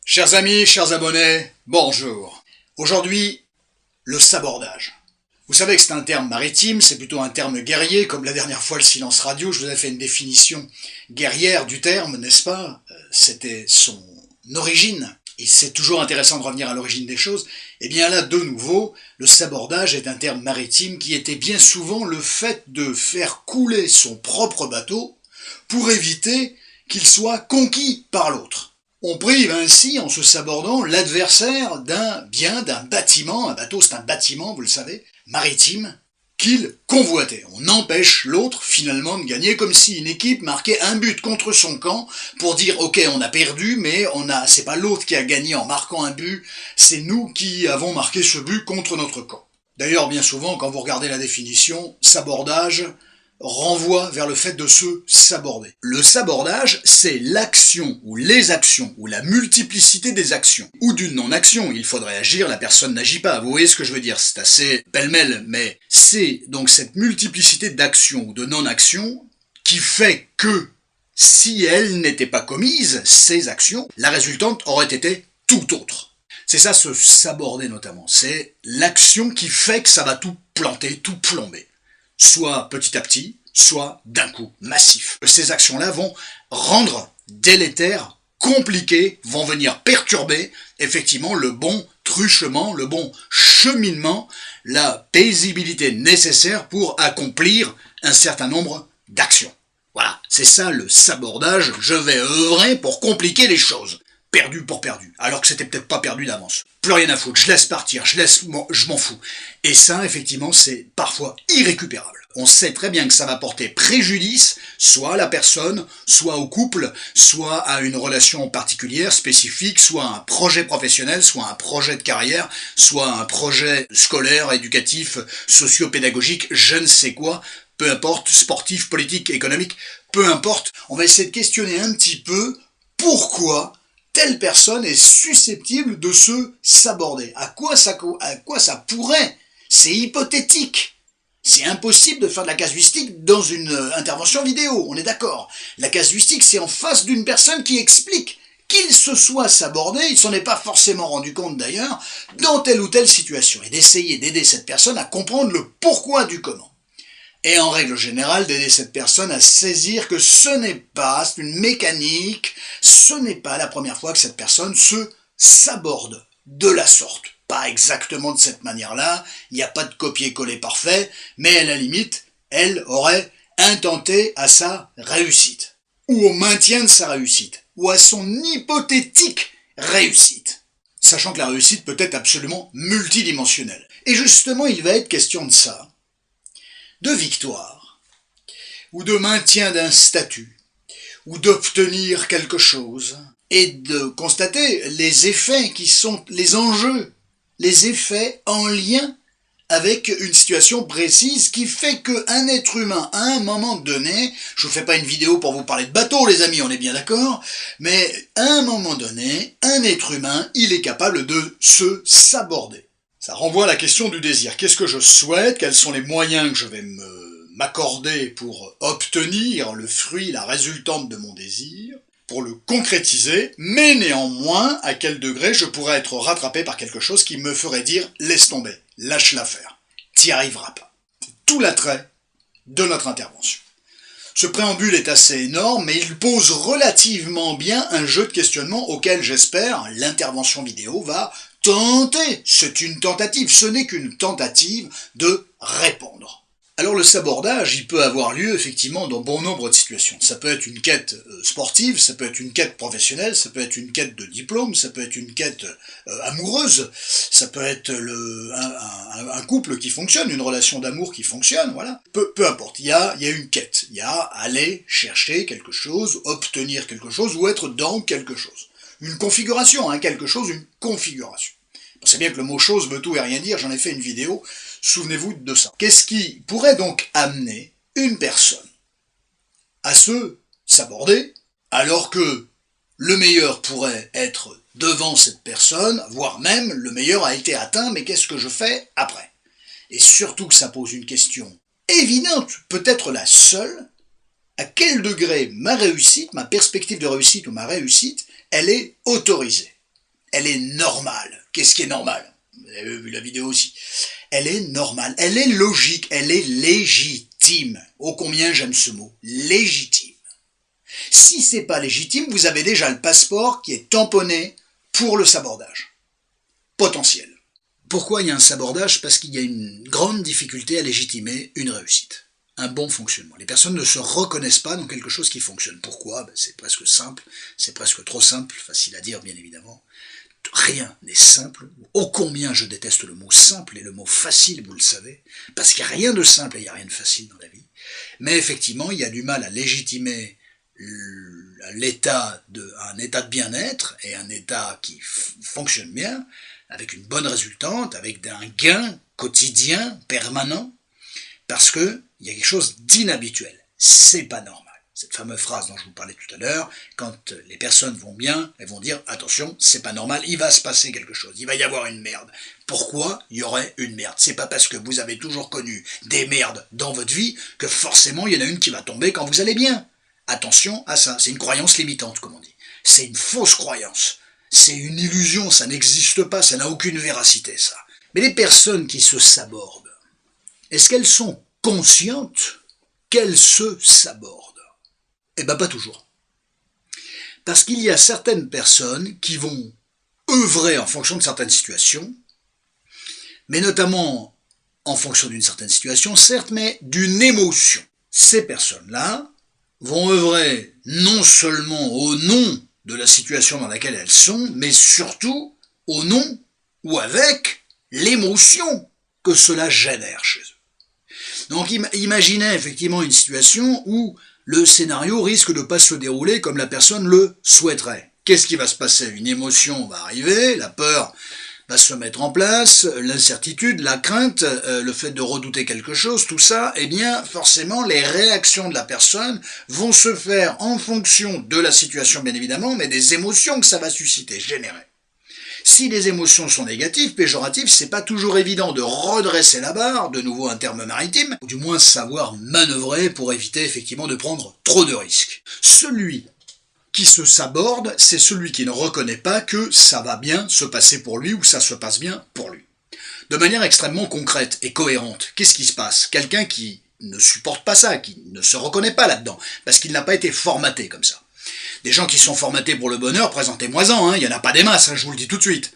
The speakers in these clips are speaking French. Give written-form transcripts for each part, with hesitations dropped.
Chers amis, chers abonnés, bonjour. Aujourd'hui, le sabordage. Vous savez que c'est un terme maritime, c'est plutôt un terme guerrier, comme la dernière fois le silence radio, je vous ai fait une définition guerrière du terme, n'est-ce pas? C'était son origine, et c'est toujours intéressant de revenir à l'origine des choses. Et bien là, de nouveau, le sabordage est un terme maritime qui était bien souvent le fait de faire couler son propre bateau pour éviter qu'il soit conquis par l'autre. On prive ainsi, en se sabordant, l'adversaire d'un bien, d'un bâtiment, un bateau c'est un bâtiment, vous le savez, maritime, qu'il convoitait. On empêche l'autre finalement de gagner, comme si une équipe marquait un but contre son camp pour dire ok on a perdu, mais c'est pas l'autre qui a gagné en marquant un but, c'est nous qui avons marqué ce but contre notre camp. D'ailleurs bien souvent quand vous regardez la définition, sabordage renvoie vers le fait de se saborder. Le sabordage, c'est l'action ou les actions ou la multiplicité des actions ou d'une non-action. Il faudrait agir, la personne n'agit pas. Vous voyez ce que je veux dire? C'est assez pêle-mêle, mais c'est donc cette multiplicité d'actions ou de non-actions qui fait que si elles n'étaient pas commises, ces actions, la résultante aurait été tout autre. C'est ça, se saborder notamment. C'est l'action qui fait que ça va tout planter, tout plomber. Soit petit à petit, soit d'un coup massif. Ces actions-là vont rendre délétères, compliquées, vont venir perturber effectivement le bon truchement, le bon cheminement, la paisibilité nécessaire pour accomplir un certain nombre d'actions. Voilà, c'est ça le sabordage, je vais œuvrer pour compliquer les choses. Perdu pour perdu, alors que c'était peut-être pas perdu d'avance. Plus rien à foutre, je laisse partir, je m'en fous. Et ça, effectivement, c'est parfois irrécupérable. On sait très bien que ça va porter préjudice, soit à la personne, soit au couple, soit à une relation particulière, spécifique, soit à un projet professionnel, soit à un projet de carrière, soit à un projet scolaire, éducatif, socio-pédagogique, je ne sais quoi, peu importe, sportif, politique, économique, peu importe. On va essayer de questionner un petit peu pourquoi telle personne est susceptible de se saborder. À quoi ça pourrait? C'est hypothétique. C'est impossible de faire de la casuistique dans une intervention vidéo, on est d'accord. La casuistique, c'est en face d'une personne qui explique qu'il se soit sabordé, il s'en est pas forcément rendu compte d'ailleurs, dans telle ou telle situation, et d'essayer d'aider cette personne à comprendre le pourquoi du comment. Et en règle générale, d'aider cette personne à saisir que ce n'est pas une mécanique, ce n'est pas la première fois que cette personne se saborde de la sorte. Pas exactement de cette manière-là, il n'y a pas de copier-coller parfait, mais à la limite, elle aurait intenté à sa réussite, ou au maintien de sa réussite, ou à son hypothétique réussite, sachant que la réussite peut être absolument multidimensionnelle. Et justement, il va être question de ça, de victoire, ou de maintien d'un statut, ou d'obtenir quelque chose, et de constater les effets qui sont les enjeux, les effets en lien avec une situation précise qui fait qu'un être humain, à un moment donné, je vous fais pas une vidéo pour vous parler de bateau les amis, on est bien d'accord, mais à un moment donné, un être humain, il est capable de se saborder. Ça renvoie à la question du désir. Qu'est-ce que je souhaite? Quels sont les moyens que je vais m'accorder pour obtenir le fruit, la résultante de mon désir, pour le concrétiser, mais néanmoins, à quel degré je pourrais être rattrapé par quelque chose qui me ferait dire « laisse tomber, lâche l'affaire, t'y arriveras pas ». C'est tout l'attrait de notre intervention. Ce préambule est assez énorme, mais il pose relativement bien un jeu de questionnement auquel j'espère l'intervention vidéo va tenter. C'est une tentative, ce n'est qu'une tentative de répondre. Alors le sabordage, il peut avoir lieu effectivement dans bon nombre de situations. Ça peut être une quête sportive, ça peut être une quête professionnelle, ça peut être une quête de diplôme, ça peut être une quête amoureuse, ça peut être un couple qui fonctionne, une relation d'amour qui fonctionne, voilà. Peu importe, il y a une quête, il y a aller chercher quelque chose, obtenir quelque chose ou être dans quelque chose. Une configuration, hein, quelque chose, une configuration. C'est bien que le mot chose veut tout et rien dire, j'en ai fait une vidéo, souvenez-vous de ça. Qu'est-ce qui pourrait donc amener une personne à se saborder, alors que le meilleur pourrait être devant cette personne, voire même le meilleur a été atteint, mais qu'est-ce que je fais après? Et surtout que ça pose une question évidente, peut-être la seule, à quel degré ma réussite, ma perspective de réussite ou ma réussite, elle est autorisée. elle est normale. Qu'est-ce qui est normal? Vous avez vu la vidéo aussi. Elle est normale, elle est logique, elle est légitime. Oh combien j'aime ce mot, légitime. Si c'est pas légitime, vous avez déjà le passeport qui est tamponné pour le sabordage. Potentiel. Pourquoi il y a un sabordage? Parce qu'il y a une grande difficulté à légitimer une réussite, un bon fonctionnement. Les personnes ne se reconnaissent pas dans quelque chose qui fonctionne. Pourquoi? C'est presque simple, c'est presque trop simple, facile à dire bien évidemment. Rien n'est simple. Ô combien je déteste le mot simple et le mot facile, vous le savez, parce qu'il n'y a rien de simple et il n'y a rien de facile dans la vie. Mais effectivement, il y a du mal à légitimer un état de bien-être et un état qui fonctionne bien, avec une bonne résultante, avec un gain quotidien, permanent, parce qu'il y a quelque chose d'inhabituel. C'est pas normal. Cette fameuse phrase dont je vous parlais tout à l'heure, quand les personnes vont bien, elles vont dire « Attention, c'est pas normal, il va se passer quelque chose, il va y avoir une merde. » Pourquoi il y aurait une merde? C'est pas parce que vous avez toujours connu des merdes dans votre vie que forcément il y en a une qui va tomber quand vous allez bien. Attention à ça, c'est une croyance limitante, comme on dit. C'est une fausse croyance. C'est une illusion, ça n'existe pas, ça n'a aucune véracité, ça. Mais les personnes qui se sabordent, est-ce qu'elles sont conscientes qu'elles se sabordent? Eh bien, pas toujours. Parce qu'il y a certaines personnes qui vont œuvrer en fonction de certaines situations, mais notamment en fonction d'une certaine situation, certes, mais d'une émotion. Ces personnes-là vont œuvrer non seulement au nom de la situation dans laquelle elles sont, mais surtout au nom ou avec l'émotion que cela génère chez eux. Donc imaginez effectivement une situation où le scénario risque de ne pas se dérouler comme la personne le souhaiterait. Qu'est-ce qui va se passer? Une émotion va arriver, la peur va se mettre en place, l'incertitude, la crainte, le fait de redouter quelque chose, tout ça, eh bien forcément les réactions de la personne vont se faire en fonction de la situation bien évidemment, mais des émotions que ça va susciter, générer. Si les émotions sont négatives, péjoratives, c'est pas toujours évident de redresser la barre, de nouveau un terme maritime, ou du moins savoir manœuvrer pour éviter effectivement de prendre trop de risques. Celui qui se saborde, c'est celui qui ne reconnaît pas que ça va bien se passer pour lui ou ça se passe bien pour lui. De manière extrêmement concrète et cohérente, qu'est-ce qui se passe? Quelqu'un qui ne supporte pas ça, qui ne se reconnaît pas là-dedans, parce qu'il n'a pas été formaté comme ça. Des gens qui sont formatés pour le bonheur, présentez-moi-en, il n'y en a pas des masses, je vous le dis tout de suite.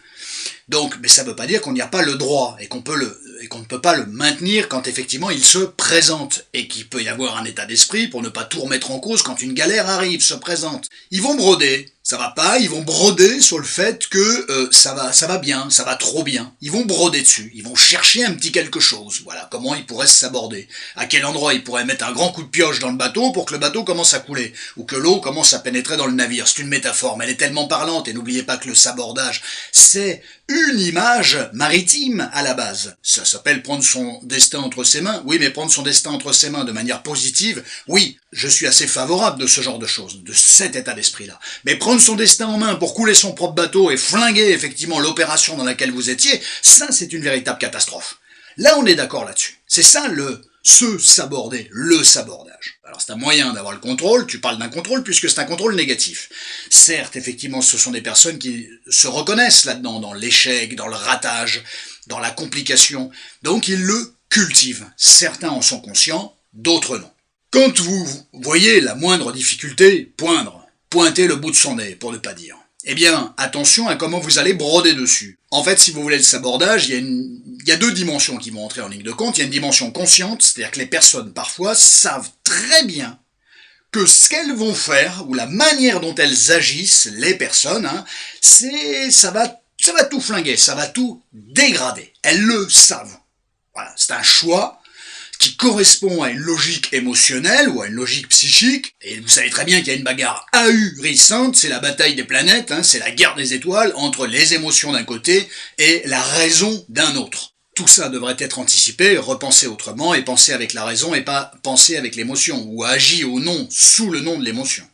Donc, mais ça ne veut pas dire qu'on n'y a pas le droit et qu'on ne peut pas le maintenir quand effectivement il se présente et qu'il peut y avoir un état d'esprit pour ne pas tout remettre en cause quand une galère arrive, se présente. Ils vont broder, ça va pas, ils vont broder sur le fait que ça va bien, ça va trop bien. Ils vont broder dessus, ils vont chercher un petit quelque chose, voilà, comment ils pourraient s'aborder, à quel endroit ils pourraient mettre un grand coup de pioche dans le bateau pour que le bateau commence à couler, ou que l'eau commence à pénétrer dans le navire. C'est une métaphore, mais elle est tellement parlante, et n'oubliez pas que le sabordage, c'est une image maritime à la base. Ça s'appelle prendre son destin entre ses mains. Oui, mais prendre son destin entre ses mains de manière positive, oui, je suis assez favorable de ce genre de choses, de cet état d'esprit-là. Mais prendre son destin en main pour couler son propre bateau et flinguer effectivement l'opération dans laquelle vous étiez, ça c'est une véritable catastrophe. Là on est d'accord là-dessus. C'est ça se saborder, le sabordage. Alors c'est un moyen d'avoir le contrôle, tu parles d'un contrôle puisque c'est un contrôle négatif. Certes, effectivement, ce sont des personnes qui se reconnaissent là-dedans, dans l'échec, dans le ratage, dans la complication, donc ils le cultivent. Certains en sont conscients, d'autres non. Quand vous voyez la moindre difficulté pointer le bout de son nez, pour ne pas dire, eh bien, attention à comment vous allez broder dessus. En fait, si vous voulez le sabordage, il y a deux dimensions qui vont entrer en ligne de compte. Il y a une dimension consciente, c'est-à-dire que les personnes, parfois, savent très bien que ce qu'elles vont faire, ou la manière dont elles agissent, les personnes, ça va tout flinguer, ça va tout dégrader. Elles le savent. Voilà, c'est un choix qui correspond à une logique émotionnelle ou à une logique psychique, et vous savez très bien qu'il y a une bagarre ahurissante, c'est la bataille des planètes, c'est la guerre des étoiles entre les émotions d'un côté et la raison d'un autre. Tout ça devrait être anticipé, repensé autrement, et pensé avec la raison et pas pensé avec l'émotion, ou agi au nom, sous le nom de l'émotion.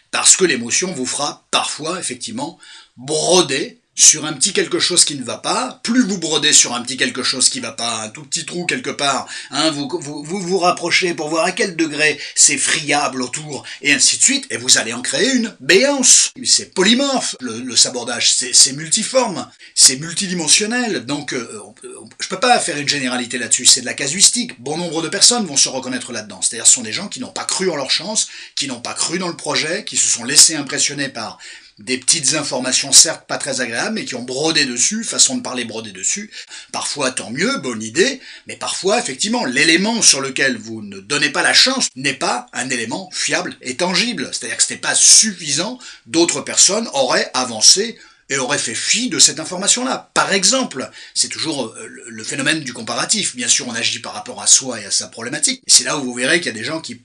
Parce que l'émotion vous fera parfois, effectivement, broder sur un petit quelque chose qui ne va pas, plus vous brodez sur un petit quelque chose qui ne va pas, un tout petit trou quelque part, hein, vous rapprochez pour voir à quel degré c'est friable autour, et ainsi de suite, et vous allez en créer une béance. C'est polymorphe, le sabordage, c'est multiforme, c'est multidimensionnel, donc je peux pas faire une généralité là-dessus, c'est de la casuistique. Bon nombre de personnes vont se reconnaître là-dedans, c'est-à-dire ce sont des gens qui n'ont pas cru en leur chance, qui n'ont pas cru dans le projet, qui se sont laissés impressionner par des petites informations certes pas très agréables, mais qui ont brodé dessus, façon de parler brodé dessus. Parfois tant mieux, bonne idée, mais parfois effectivement l'élément sur lequel vous ne donnez pas la chance n'est pas un élément fiable et tangible. C'est-à-dire que ce n'est pas suffisant, d'autres personnes auraient avancé et auraient fait fi de cette information-là. Par exemple, c'est toujours le phénomène du comparatif. Bien sûr, on agit par rapport à soi et à sa problématique. Et c'est là où vous verrez qu'il y a des gens qui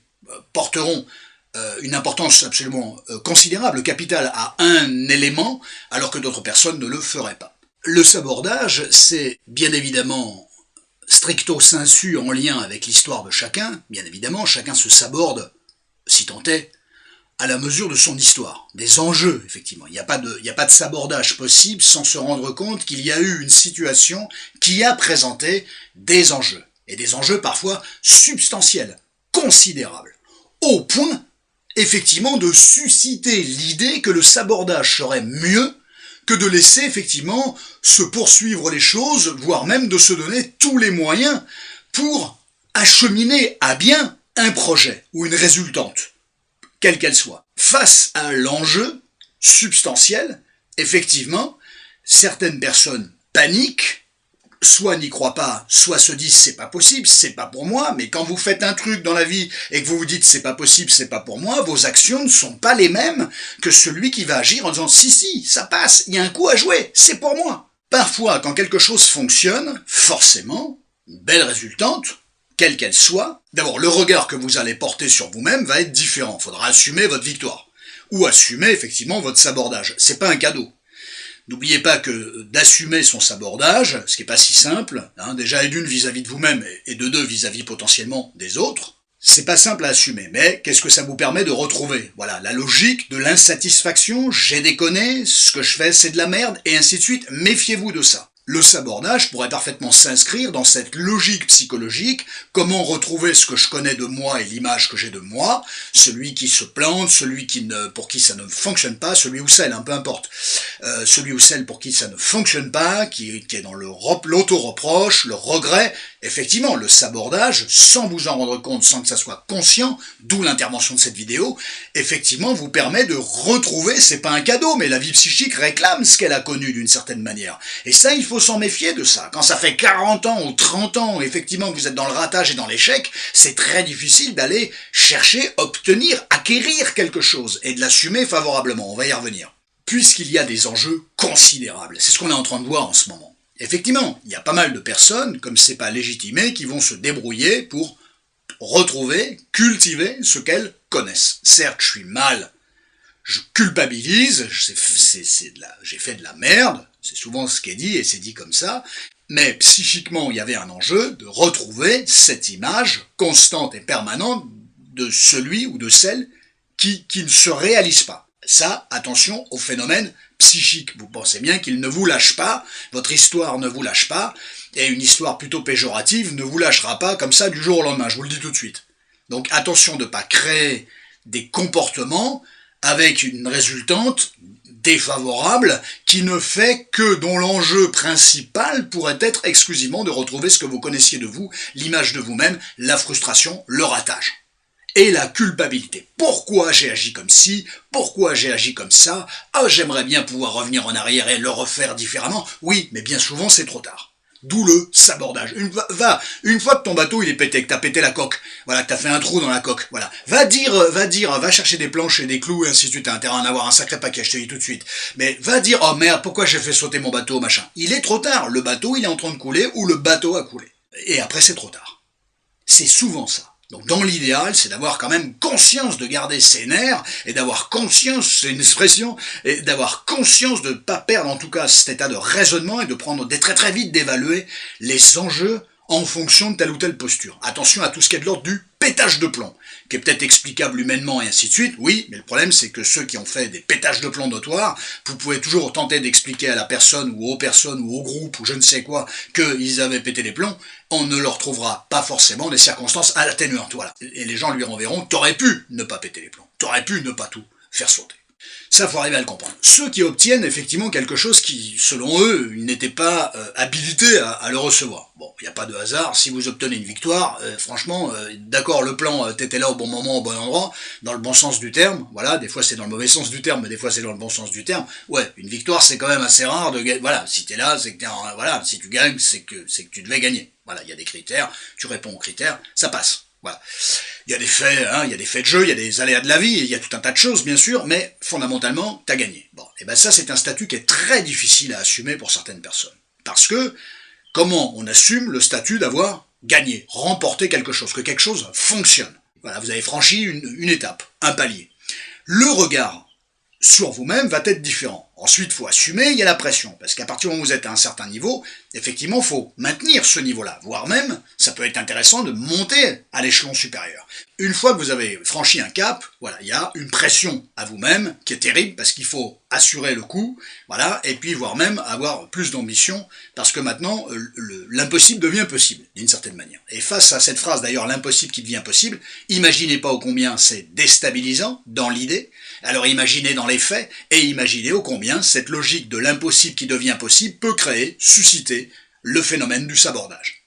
porteront une importance absolument considérable, capitale à un élément, alors que d'autres personnes ne le feraient pas. Le sabordage, c'est bien évidemment stricto sensu en lien avec l'histoire de chacun, bien évidemment, chacun se saborde, si tant est, à la mesure de son histoire, des enjeux, effectivement. Il n'y a pas de sabordage possible sans se rendre compte qu'il y a eu une situation qui a présenté des enjeux, et des enjeux parfois substantiels, considérables, au point effectivement de susciter l'idée que le sabordage serait mieux que de laisser effectivement se poursuivre les choses, voire même de se donner tous les moyens pour acheminer à bien un projet ou une résultante, quelle qu'elle soit. Face à l'enjeu substantiel, effectivement, certaines personnes paniquent, soit n'y croient pas, soit se disent c'est pas possible, c'est pas pour moi, mais quand vous faites un truc dans la vie et que vous vous dites c'est pas possible, c'est pas pour moi, vos actions ne sont pas les mêmes que celui qui va agir en disant si, ça passe, il y a un coup à jouer, c'est pour moi. Parfois, quand quelque chose fonctionne, forcément, une belle résultante, quelle qu'elle soit, d'abord le regard que vous allez porter sur vous-même va être différent, il faudra assumer votre victoire, ou assumer effectivement votre sabordage, c'est pas un cadeau. N'oubliez pas que d'assumer son sabordage, ce qui n'est pas si simple, hein, déjà et d'une vis-à-vis de vous-même et de deux vis-à-vis potentiellement des autres, c'est pas simple à assumer, mais qu'est-ce que ça vous permet de retrouver? Voilà, la logique de l'insatisfaction, j'ai déconné, ce que je fais c'est de la merde, et ainsi de suite, méfiez-vous de ça. Le sabordage pourrait parfaitement s'inscrire dans cette logique psychologique, comment retrouver ce que je connais de moi et l'image que j'ai de moi, celui qui se plante, celui pour qui ça ne fonctionne pas, celui ou celle, peu importe, celui ou celle pour qui ça ne fonctionne pas, qui est dans l'auto-reproche, le regret, effectivement, le sabordage, sans vous en rendre compte, sans que ça soit conscient, d'où l'intervention de cette vidéo, effectivement vous permet de retrouver, c'est pas un cadeau, mais la vie psychique réclame ce qu'elle a connu d'une certaine manière. Et ça, il faut s'en méfier de ça. Quand ça fait 40 ans ou 30 ans, effectivement, que vous êtes dans le ratage et dans l'échec, c'est très difficile d'aller chercher, obtenir, acquérir quelque chose, et de l'assumer favorablement. On va y revenir. Puisqu'il y a des enjeux considérables. C'est ce qu'on est en train de voir en ce moment. Effectivement, il y a pas mal de personnes, comme c'est pas légitimé, qui vont se débrouiller pour retrouver, cultiver ce qu'elles connaissent. Certes, je suis mal, je culpabilise, j'ai fait de la merde, c'est souvent ce qui est dit et c'est dit comme ça, mais psychiquement, il y avait un enjeu de retrouver cette image constante et permanente de celui ou de celle qui ne se réalise pas. Ça, attention au phénomène psychique. Vous pensez bien qu'il ne vous lâche pas, votre histoire ne vous lâche pas, et une histoire plutôt péjorative ne vous lâchera pas comme ça du jour au lendemain, je vous le dis tout de suite. Donc attention de ne pas créer des comportements avec une résultante défavorable qui ne fait que dont l'enjeu principal pourrait être exclusivement de retrouver ce que vous connaissiez de vous, l'image de vous-même, la frustration, le ratage. Et la culpabilité. Pourquoi j'ai agi comme ci? Pourquoi j'ai agi comme ça? Ah, j'aimerais bien pouvoir revenir en arrière et le refaire différemment. Oui, mais bien souvent c'est trop tard. D'où le sabordage. Une fois que ton bateau il est pété, que t'as pété la coque, voilà, que t'as fait un trou dans la coque, voilà, va chercher des planches et des clous et ainsi de suite, t'as intérêt à en avoir un sacré paquet, je te dis tout de suite. Mais va dire, oh merde, pourquoi j'ai fait sauter mon bateau, machin. Il est trop tard, le bateau il est en train de couler ou le bateau a coulé. Et après c'est trop tard. C'est souvent ça. Donc dans l'idéal, c'est d'avoir quand même conscience de garder ses nerfs, et d'avoir conscience, c'est une expression, et d'avoir conscience de ne pas perdre en tout cas cet état de raisonnement et de prendre très très vite d'évaluer les enjeux en fonction de telle ou telle posture. Attention à tout ce qui est de l'ordre du pétage de plomb, qui est peut-être explicable humainement et ainsi de suite, oui, mais le problème c'est que ceux qui ont fait des pétages de plomb notoires, vous pouvez toujours tenter d'expliquer à la personne ou aux personnes ou au groupe ou je ne sais quoi qu'ils avaient pété les plombs, on ne leur trouvera pas forcément des circonstances atténuantes, voilà. Et les gens lui renverront, t'aurais pu ne pas péter les plombs, t'aurais pu ne pas tout faire sauter. Ça, faut arriver à le comprendre. Ceux qui obtiennent effectivement quelque chose qui, selon eux, ils n'étaient pas habilités à le recevoir. Bon, il n'y a pas de hasard, si vous obtenez une victoire, franchement, d'accord, le plan, t'étais là au bon moment, au bon endroit, dans le bon sens du terme, voilà, des fois c'est dans le mauvais sens du terme, mais des fois c'est dans le bon sens du terme. Ouais, une victoire c'est quand même assez rare de gagner, voilà, si t'es là, c'est que voilà, si tu gagnes, c'est que tu devais gagner. Voilà, il y a des critères, tu réponds aux critères, ça passe. Voilà. Il y a des faits, il y a des faits de jeu, il y a des aléas de la vie, il y a tout un tas de choses, bien sûr, mais fondamentalement, t'as gagné. Bon, et ben ça, c'est un statut qui est très difficile à assumer pour certaines personnes. Parce que, comment on assume le statut d'avoir gagné, remporté quelque chose, que quelque chose fonctionne. Voilà, vous avez franchi une étape, un palier. Le regard sur vous-même va être différent. Ensuite, il faut assumer, il y a la pression, parce qu'à partir du moment où vous êtes à un certain niveau, effectivement, il faut maintenir ce niveau-là, voire même, ça peut être intéressant de monter à l'échelon supérieur. Une fois que vous avez franchi un cap, voilà, il y a une pression à vous-même qui est terrible, parce qu'il faut assurer le coup, voilà, et puis voire même avoir plus d'ambition, parce que maintenant, l'impossible devient possible, d'une certaine manière. Et face à cette phrase, d'ailleurs, l'impossible qui devient possible, imaginez pas ô combien c'est déstabilisant dans l'idée, alors imaginez dans les faits, et imaginez ô combien cette logique de l'impossible qui devient possible peut créer, susciter le phénomène du sabordage.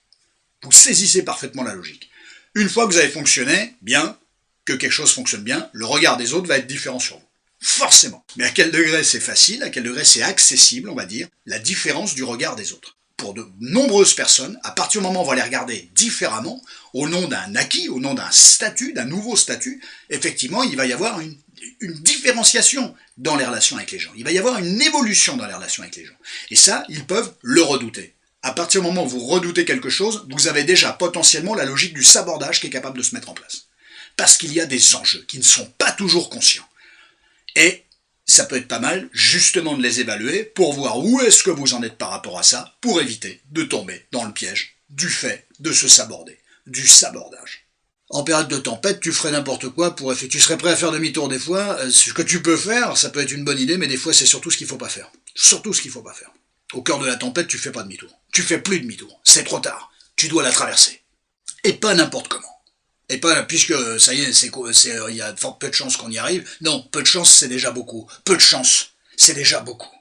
Vous saisissez parfaitement la logique. Une fois que vous avez fonctionné bien, que quelque chose fonctionne bien, le regard des autres va être différent sur vous. Forcément. Mais à quel degré c'est facile, à quel degré c'est accessible, on va dire, la différence du regard des autres. Pour de nombreuses personnes, à partir du moment où on va les regarder différemment, au nom d'un acquis, au nom d'un statut, d'un nouveau statut, effectivement, il va y avoir une différenciation dans les relations avec les gens. Il va y avoir une évolution dans les relations avec les gens. Et ça, ils peuvent le redouter. À partir du moment où vous redoutez quelque chose, vous avez déjà potentiellement la logique du sabordage qui est capable de se mettre en place. Parce qu'il y a des enjeux qui ne sont pas toujours conscients. Et ça peut être pas mal, justement, de les évaluer pour voir où est-ce que vous en êtes par rapport à ça, pour éviter de tomber dans le piège du fait de se saborder, du sabordage. En période de tempête, tu ferais n'importe quoi pour tu serais prêt à faire demi-tour des fois. Ce que tu peux faire, ça peut être une bonne idée, mais des fois c'est surtout ce qu'il faut pas faire. Surtout ce qu'il faut pas faire. Au cœur de la tempête, tu fais pas demi-tour. Tu fais plus demi-tour. C'est trop tard. Tu dois la traverser. Et pas n'importe comment. Et pas, puisque ça y est, il y a fort peu de chances qu'on y arrive. Non, peu de chance, c'est déjà beaucoup. Peu de chance, c'est déjà beaucoup.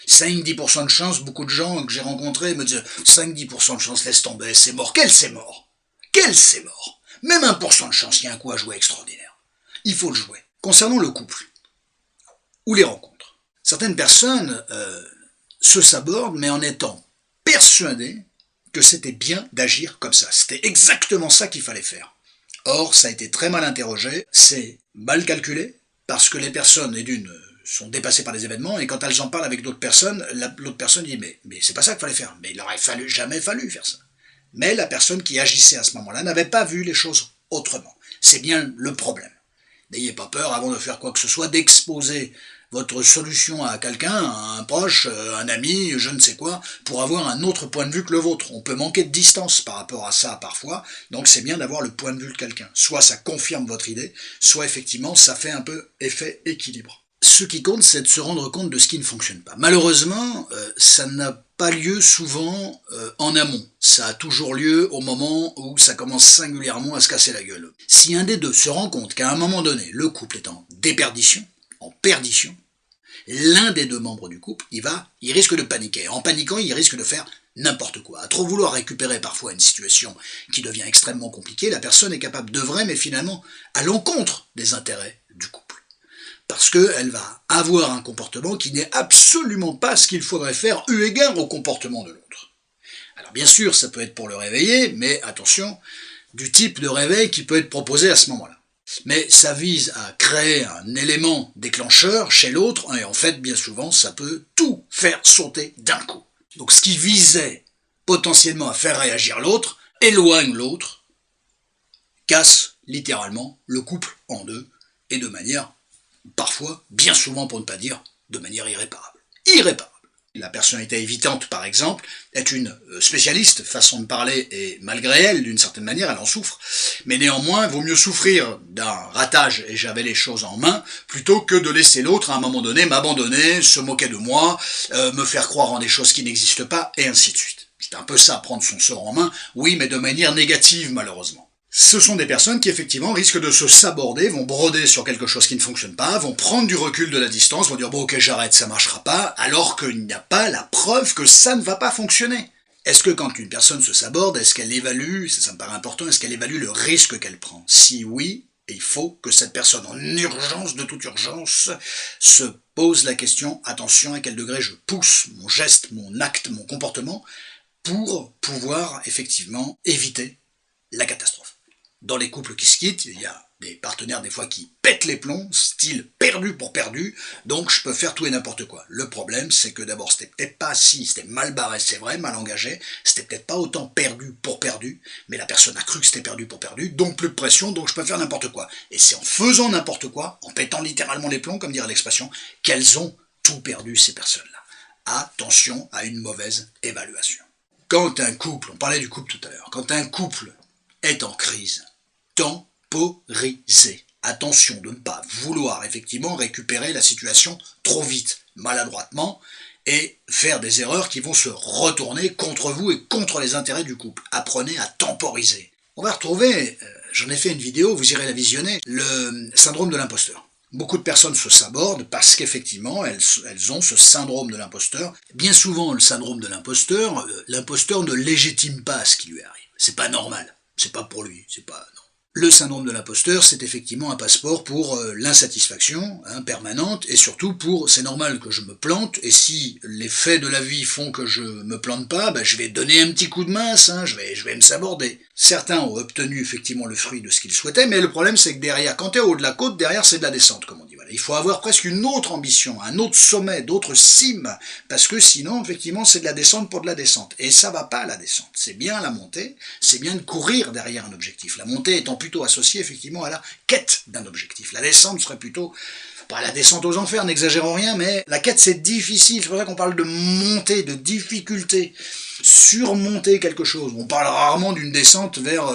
5-10% de chance, beaucoup de gens que j'ai rencontrés me disent 5-10% de chance, laisse tomber, c'est mort. Quel c'est mort? Quel c'est mort? Même 1% de chance, il y a un coup à jouer extraordinaire. Il faut le jouer. Concernant le couple, ou les rencontres, certaines personnes se sabordent, mais en étant persuadées que c'était bien d'agir comme ça. C'était exactement ça qu'il fallait faire. Or, ça a été très mal interrogé, c'est mal calculé, parce que les personnes, et d'une, sont dépassées par les événements, et quand elles en parlent avec d'autres personnes, l'autre personne dit mais c'est pas ça qu'il fallait faire. Mais il aurait jamais fallu faire ça. Mais la personne qui agissait à ce moment-là n'avait pas vu les choses autrement. C'est bien le problème. N'ayez pas peur, avant de faire quoi que ce soit, d'exposer votre solution à quelqu'un, à un proche, un ami, je ne sais quoi, pour avoir un autre point de vue que le vôtre. On peut manquer de distance par rapport à ça parfois, donc c'est bien d'avoir le point de vue de quelqu'un. Soit ça confirme votre idée, soit effectivement ça fait un peu effet équilibre. Ce qui compte, c'est de se rendre compte de ce qui ne fonctionne pas. Malheureusement, ça n'a pas lieu souvent en amont. Ça a toujours lieu au moment où ça commence singulièrement à se casser la gueule. Si un des deux se rend compte qu'à un moment donné, le couple est en déperdition, en perdition, l'un des deux membres du couple, il risque de paniquer. En paniquant, il risque de faire n'importe quoi. À trop vouloir récupérer parfois une situation qui devient extrêmement compliquée, la personne est capable d'œuvrer, mais finalement à l'encontre des intérêts du couple. Parce qu'elle va avoir un comportement qui n'est absolument pas ce qu'il faudrait faire eu égard au comportement de l'autre. Alors bien sûr, ça peut être pour le réveiller, mais attention, du type de réveil qui peut être proposé à ce moment-là. Mais ça vise à créer un élément déclencheur chez l'autre, et en fait, bien souvent, ça peut tout faire sauter d'un coup. Donc ce qui visait potentiellement à faire réagir l'autre, éloigne l'autre, casse littéralement le couple en deux, et de manière parfois, bien souvent pour ne pas dire, de manière irréparable. Irréparable. la personnalité évitante par exemple, est une spécialiste, façon de parler, et malgré elle, d'une certaine manière, elle en souffre. Mais néanmoins, vaut mieux souffrir d'un ratage, et j'avais les choses en main, plutôt que de laisser l'autre, à un moment donné, m'abandonner, se moquer de moi, me faire croire en des choses qui n'existent pas, et ainsi de suite. C'est un peu ça, prendre son sort en main, oui, mais de manière négative, malheureusement. Ce sont des personnes qui effectivement risquent de se saborder, vont broder sur quelque chose qui ne fonctionne pas, vont prendre du recul de la distance, vont dire bon ok j'arrête, ça marchera pas, alors qu'il n'y a pas la preuve que ça ne va pas fonctionner. Est-ce que quand une personne se saborde, est-ce qu'elle évalue, ça me paraît important, est-ce qu'elle évalue le risque qu'elle prend? Si oui, il faut que cette personne en urgence, de toute urgence, se pose la question, attention à quel degré je pousse mon geste, mon acte, mon comportement, pour pouvoir effectivement éviter la catastrophe. Dans les couples qui se quittent, il y a des partenaires des fois qui pètent les plombs, style perdu pour perdu, donc je peux faire tout et n'importe quoi. Le problème, c'est que d'abord, c'était peut-être pas si, c'était mal barré, c'est vrai, mal engagé, c'était peut-être pas autant perdu pour perdu, mais la personne a cru que c'était perdu pour perdu, donc plus de pression, donc je peux faire n'importe quoi. Et c'est en faisant n'importe quoi, en pétant littéralement les plombs, comme dirait l'expression, qu'elles ont tout perdu, ces personnes-là. Attention à une mauvaise évaluation. Quand un couple, on parlait du couple tout à l'heure, quand un couple est en crise, temporiser. Attention de ne pas vouloir effectivement récupérer la situation trop vite, maladroitement, et faire des erreurs qui vont se retourner contre vous et contre les intérêts du couple. Apprenez à temporiser. On va retrouver, j'en ai fait une vidéo, vous irez la visionner, le syndrome de l'imposteur. Beaucoup de personnes se sabordent parce qu'effectivement, elles ont ce syndrome de l'imposteur. Bien souvent, le syndrome de l'imposteur ne légitime pas ce qui lui arrive. C'est pas normal. C'est pas pour lui. C'est pas... Non. Le syndrome de l'imposteur, c'est effectivement un passeport pour l'insatisfaction permanente, et surtout pour, c'est normal que je me plante, et si les faits de la vie font que je me plante pas, je vais donner un petit coup de mince, je vais me saborder. Certains ont obtenu effectivement le fruit de ce qu'ils souhaitaient, mais le problème c'est que derrière, quand tu es au haut de la côte, derrière c'est de la descente, comme on dit. Voilà. Il faut avoir presque une autre ambition, un autre sommet, d'autres cimes, parce que sinon, effectivement, c'est de la descente pour de la descente. Et ça va pas la descente. C'est bien la montée, c'est bien de courir derrière un objectif. La montée étant plutôt associée effectivement à la quête d'un objectif. La descente serait plutôt, pas la descente aux enfers, n'exagérons rien, mais la quête c'est difficile, c'est pour ça qu'on parle de montée, de difficulté, surmonter quelque chose. On parle rarement d'une descente vers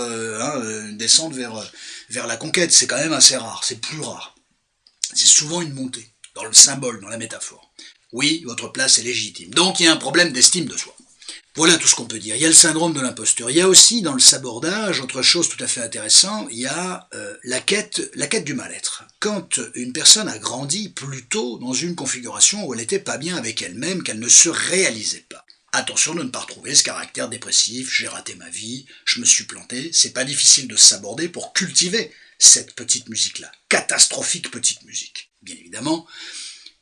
la conquête, c'est quand même assez rare, c'est plus rare. C'est souvent une montée, dans le symbole, dans la métaphore. Oui, votre place est légitime. Donc il y a un problème d'estime de soi. Voilà tout ce qu'on peut dire. Il y a le syndrome de l'imposteur. Il y a aussi dans le sabordage, autre chose tout à fait intéressante, il y a la quête du mal-être. Quand une personne a grandi plutôt dans une configuration où elle n'était pas bien avec elle-même, qu'elle ne se réalisait pas. Attention de ne pas retrouver ce caractère dépressif, j'ai raté ma vie, je me suis planté, c'est pas difficile de s'aborder pour cultiver cette petite musique-là. Catastrophique petite musique. Bien évidemment,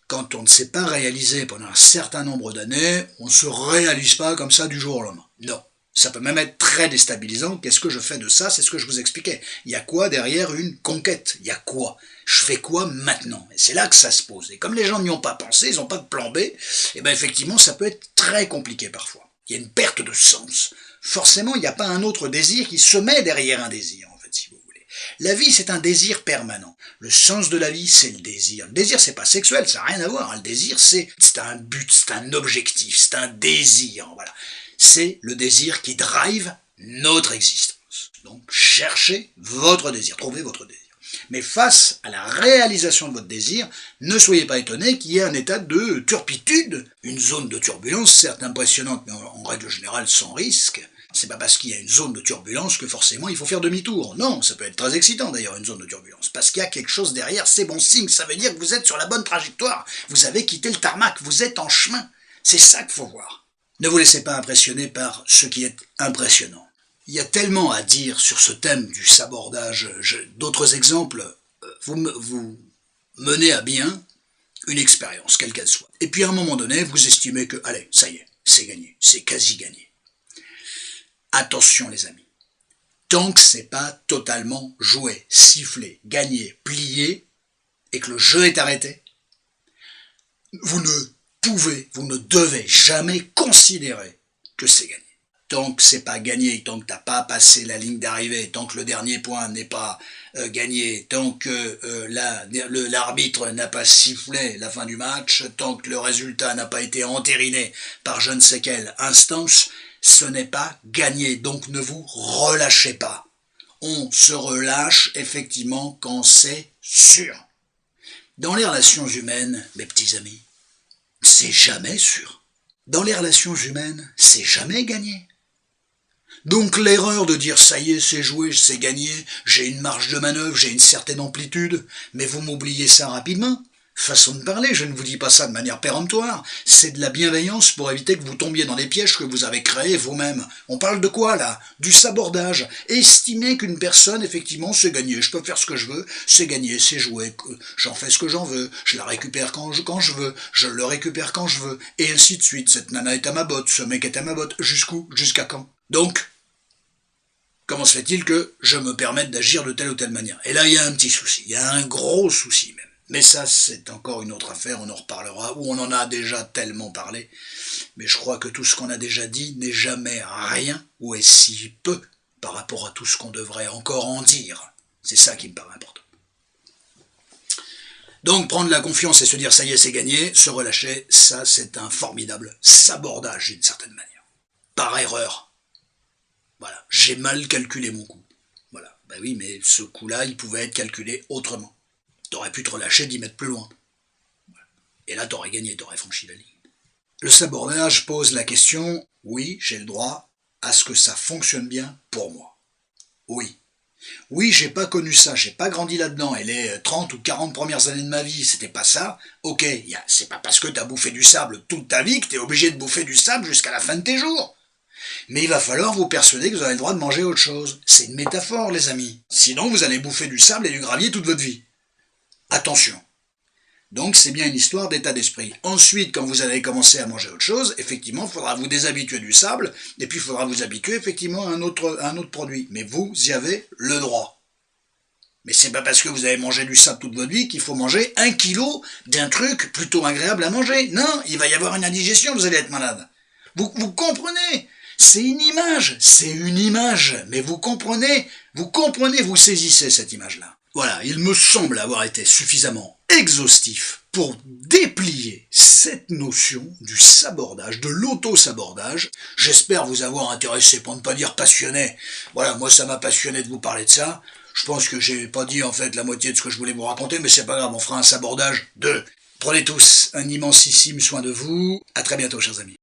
quand on ne s'est pas réalisé pendant un certain nombre d'années, on ne se réalise pas comme ça du jour au lendemain. Non. Ça peut même être très déstabilisant. Qu'est-ce que je fais de ça? C'est ce que je vous expliquais. Il y a quoi derrière une conquête? Il y a quoi? Je fais quoi maintenant? Et c'est là que ça se pose. Et comme les gens n'y ont pas pensé, ils n'ont pas de plan B, et effectivement, ça peut être très compliqué parfois. Il y a une perte de sens. Forcément, il n'y a pas un autre désir qui se met derrière un désir, en fait, si vous voulez. La vie, c'est un désir permanent. Le sens de la vie, c'est le désir. Le désir, c'est pas sexuel, ça n'a rien à voir. Le désir, c'est un but, c'est un objectif, c'est un désir, voilà. C'est le désir qui drive notre existence. Donc, cherchez votre désir, trouvez votre désir. Mais face à la réalisation de votre désir, ne soyez pas étonné qu'il y ait un état de turpitude, une zone de turbulence, certes impressionnante, mais en règle générale sans risque. C'est pas parce qu'il y a une zone de turbulence que forcément il faut faire demi-tour. Non, ça peut être très excitant d'ailleurs une zone de turbulence. Parce qu'il y a quelque chose derrière, c'est bon signe, ça veut dire que vous êtes sur la bonne trajectoire. Vous avez quitté le tarmac, vous êtes en chemin. C'est ça qu'il faut voir. Ne vous laissez pas impressionner par ce qui est impressionnant. Il y a tellement à dire sur ce thème du sabordage. D'autres exemples, vous menez à bien une expérience, quelle qu'elle soit. Et puis à un moment donné, vous estimez que, allez, ça y est, c'est gagné, c'est quasi gagné. Attention les amis, tant que c'est pas totalement joué, sifflé, gagné, plié, et que le jeu est arrêté, vous ne devez jamais considérer que c'est gagné. tant que c'est pas gagné, tant que t'as pas passé la ligne d'arrivée, tant que le dernier point n'est pas gagné, tant que l'arbitre n'a pas sifflé la fin du match, tant que le résultat n'a pas été entériné par je ne sais quelle instance, ce n'est pas gagné. Donc ne vous relâchez pas. On se relâche effectivement quand c'est sûr. Dans les relations humaines, mes petits amis, c'est jamais sûr. Dans les relations humaines, c'est jamais gagné. Donc l'erreur de dire ça y est, c'est joué, c'est gagné, j'ai une marge de manœuvre, j'ai une certaine amplitude, mais vous m'oubliez ça rapidement. Façon de parler, je ne vous dis pas ça de manière péremptoire, c'est de la bienveillance pour éviter que vous tombiez dans les pièges que vous avez créés vous-même. On parle de quoi là? Du sabordage. Estimer qu'une personne, effectivement, c'est gagné, je peux faire ce que je veux, c'est gagné, c'est joué, j'en fais ce que j'en veux, je la récupère quand je veux, je le récupère quand je veux, et ainsi de suite. Cette nana est à ma botte, ce mec est à ma botte, jusqu'où? Jusqu'à quand? Donc, comment se fait-il que je me permette d'agir de telle ou telle manière? Et là, il y a un petit souci, il y a un gros souci même. Mais ça, c'est encore une autre affaire, on en reparlera, ou on en a déjà tellement parlé. Mais je crois que tout ce qu'on a déjà dit n'est jamais rien, ou est si peu, par rapport à tout ce qu'on devrait encore en dire. C'est ça qui me paraît important. Donc, prendre la confiance et se dire, ça y est, c'est gagné, se relâcher, ça, c'est un formidable sabordage, d'une certaine manière. Par erreur. Voilà, j'ai mal calculé mon coup. Voilà, ben oui, mais ce coup-là, il pouvait être calculé autrement. T'aurais pu te relâcher 10 mètres plus loin. Et là, t'aurais gagné, t'aurais franchi la ligne. Le sabordage pose la question, oui, j'ai le droit à ce que ça fonctionne bien pour moi. Oui. Oui, j'ai pas connu ça, j'ai pas grandi là-dedans, et les 30 ou 40 premières années de ma vie, c'était pas ça. Ok, c'est pas parce que t'as bouffé du sable toute ta vie que t'es obligé de bouffer du sable jusqu'à la fin de tes jours. Mais il va falloir vous persuader que vous avez le droit de manger autre chose. C'est une métaphore, les amis. Sinon, vous allez bouffer du sable et du gravier toute votre vie. Attention. Donc c'est bien une histoire d'état d'esprit. Ensuite, quand vous allez commencer à manger autre chose, effectivement, il faudra vous déshabituer du sable, et puis il faudra vous habituer effectivement à un autre produit. Mais vous y avez le droit. Mais c'est pas parce que vous avez mangé du sable toute votre vie qu'il faut manger 1 kilo d'un truc plutôt agréable à manger. Non, il va y avoir une indigestion, vous allez être malade. Vous comprenez? C'est une image, mais vous comprenez, vous saisissez cette image-là. Voilà, il me semble avoir été suffisamment exhaustif pour déplier cette notion du sabordage, de l'auto-sabordage. J'espère vous avoir intéressé, pour ne pas dire passionné. Voilà, moi ça m'a passionné de vous parler de ça. Je pense que j'ai pas dit en fait la moitié de ce que je voulais vous raconter, mais c'est pas grave, on fera un sabordage 2. Prenez tous un immensissime soin de vous. À très bientôt, chers amis.